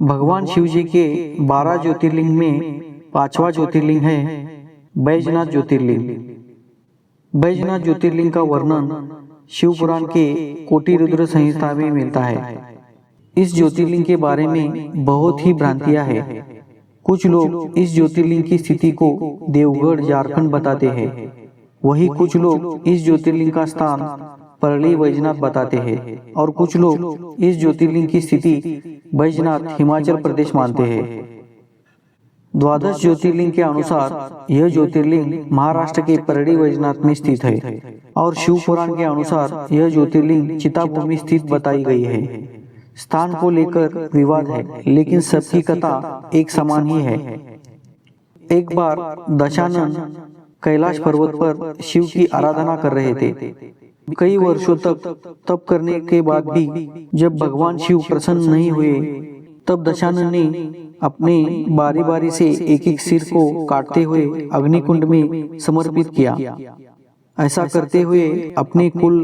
भगवान शिव जी के 12 ज्योतिर्लिंग में पांचवा ज्योतिर्लिंग है बैजनाथ ज्योतिर्लिंग। बैजनाथ ज्योतिर्लिंग का वर्णन शिव पुराण के कोटि रुद्र संहिता में मिलता है। इस ज्योतिर्लिंग के बारे में बहुत ही भ्रांतियां हैं। कुछ लोग इस ज्योतिर्लिंग की स्थिति को देवगढ़ झारखंड बताते हैं, वही कुछ लोग इस ज्योतिर्लिंग का स्थान परली बैजनाथ बताते हैं और कुछ लोग इस ज्योतिर्लिंग की स्थिति बैजनाथ हिमाचल प्रदेश मानते हैं। द्वादश ज्योतिर्लिंग के अनुसार यह ज्योतिर्लिंग महाराष्ट्र के परली बैजनाथ में स्थित है और शिव पुराण के अनुसार यह ज्योतिर्लिंग चिताभूमि स्थित बताई गई है। स्थान को लेकर विवाद है, लेकिन सबकी कथा एक समान ही है। एक बार दशानन कैलाश पर्वत पर शिव की आराधना कर रहे थे। कई वर्षों तक तप करने के बाद भी जब भगवान शिव प्रसन्न नहीं हुए, तब दशानन ने अपने बारी बारी से एक एक सिर को काटते हुए अग्निकुंड में समर्पित किया। ऐसा करते हुए अपने कुल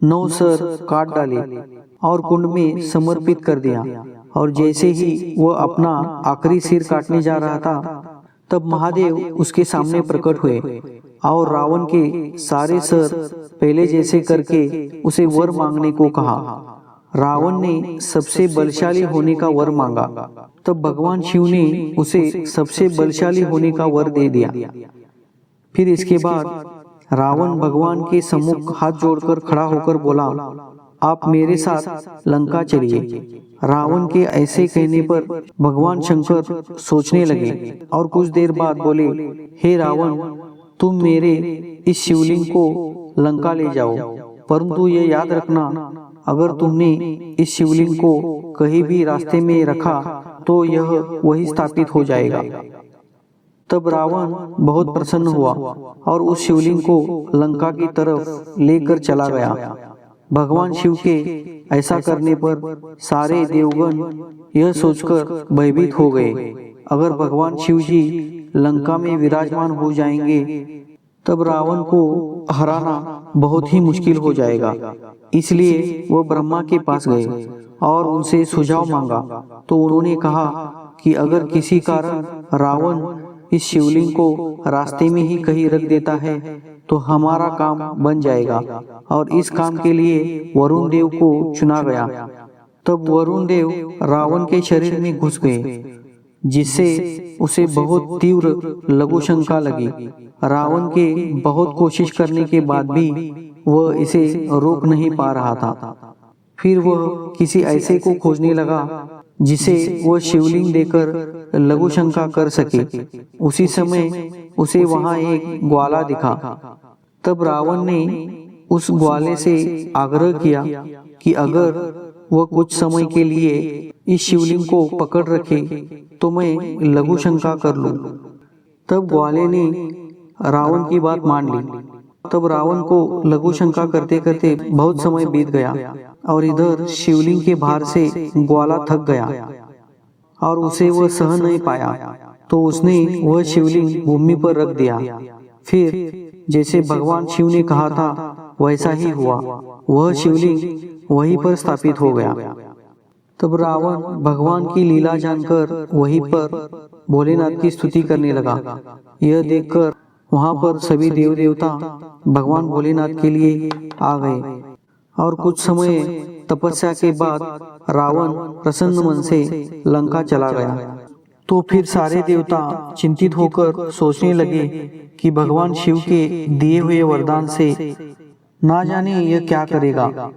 9 सर काट डाले और कुंड में समर्पित कर दिया। और जैसे ही वह अपना आखिरी सिर काटने जा रहा था, तब महादेव उसके सामने प्रकट हुए और रावण के सारे सर पहले जैसे करके उसे वर मांगने को कहा। रावण ने सबसे बलशाली होने का वर मांगा, तब भगवान शिव ने उसे सबसे बलशाली होने का वर दे दिया। फिर इसके बाद रावण भगवान के सम्मुख हाथ जोड़कर खड़ा होकर बोला, आप मेरे साथ लंका चलिए। रावण के ऐसे कहने पर भगवान शंकर सोचने लगे और कुछ देर बाद बोले, हे रावण, तुम मेरे इस शिवलिंग को लंका ले जाओ, परंतु ये याद रखना, अगर तुमने इस शिवलिंग को कहीं भी रास्ते में रखा तो यह वही स्थापित हो जाएगा। तब रावण बहुत प्रसन्न हुआ और उस शिवलिंग को लंका की तरफ लेकर चला गया। भगवान शिव के ऐसा करने पर सारे देवगण यह सोचकर भयभीत हो गए, अगर भगवान शिव जी लंका में विराजमान हो जाएंगे तब रावण को हराना बहुत ही मुश्किल हो जाएगा। इसलिए वह ब्रह्मा के पास गए और उनसे सुझाव मांगा। तो उन्होंने कहा कि अगर किसी कारण रावण इस शिवलिंग को रास्ते में ही कहीं रख देता है तो हमारा काम बन जाएगा, और इस काम के लिए वरुण देव को चुना गया। तब वरुण देव रावण के शरीर में घुस गए, जिससे उसे बहुत तीव्र लघु शंका लगी। रावण के बहुत कोशिश करने के बाद भी वह इसे रोक नहीं पा रहा था। फिर वह किसी ऐसे को खोजने लगा जिसे वह शिवलिंग देकर लघु शंका कर सके। उसी समय उसे वहां एक ग्वाला दिखा। तब रावण ने उस ग्वाले से आग्रह किया कि अगर वह कुछ समय के लिए इस शिवलिंग को पकड़ रखे तो मैं लघु शंका कर लूं। तब ग्वाले ने रावण की बात मान ली। तब रावण को लघु शंका करते करते बहुत समय बीत गया और इधर शिवलिंग के भार से ग्वाला थक गया और उसे वह सह नहीं पाया, तो उसने वह शिवलिंग भूमि पर रख दिया। फिर जैसे भगवान शिव ने कहा था वैसा ही हुआ, वह शिवलिंग वहीं पर स्थापित हो गया। तब रावण भगवान की लीला जानकर वहीं पर भोलेनाथ की स्तुति करने लगा। यह देखकर वहां पर सभी देव देवता भगवान भोलेनाथ के लिए आ गए और कुछ समय तपस्या के बाद रावण प्रसन्न मन से लंका चला गया। तो फिर सारे देवता चिंतित होकर सोचने लगे कि भगवान शिव के दिए हुए वरदान से ना जाने यह क्या करेगा।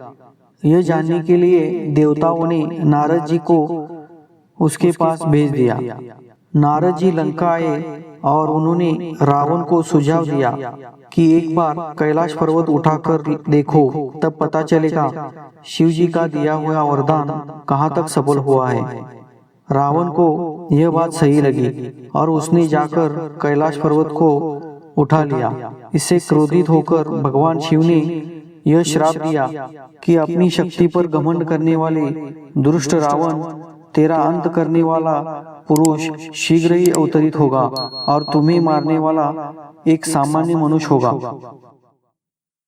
यह जानने के लिए देवताओं ने नारद जी को उसके पास भेज दिया। नारद जी लंका आए और उन्होंने रावण को सुझाव दिया कि एक बार कैलाश पर्वत उठाकर देखो, तब पता चलेगा शिव जी का दिया हुआ वरदान कहाँ तक सफल हुआ है। रावण को यह बात सही लगी और उसने जाकर कैलाश पर्वत को उठा लिया। इससे क्रोधित होकर भगवान शिव ने यह श्राप दिया कि अपनी शक्ति पर घमंड करने वाले दुष्ट रावण, तेरा अंत करने वाला पुरुष शीघ्र ही अवतरित होगा और तुम्हें मारने वाला एक सामान्य मनुष्य होगा।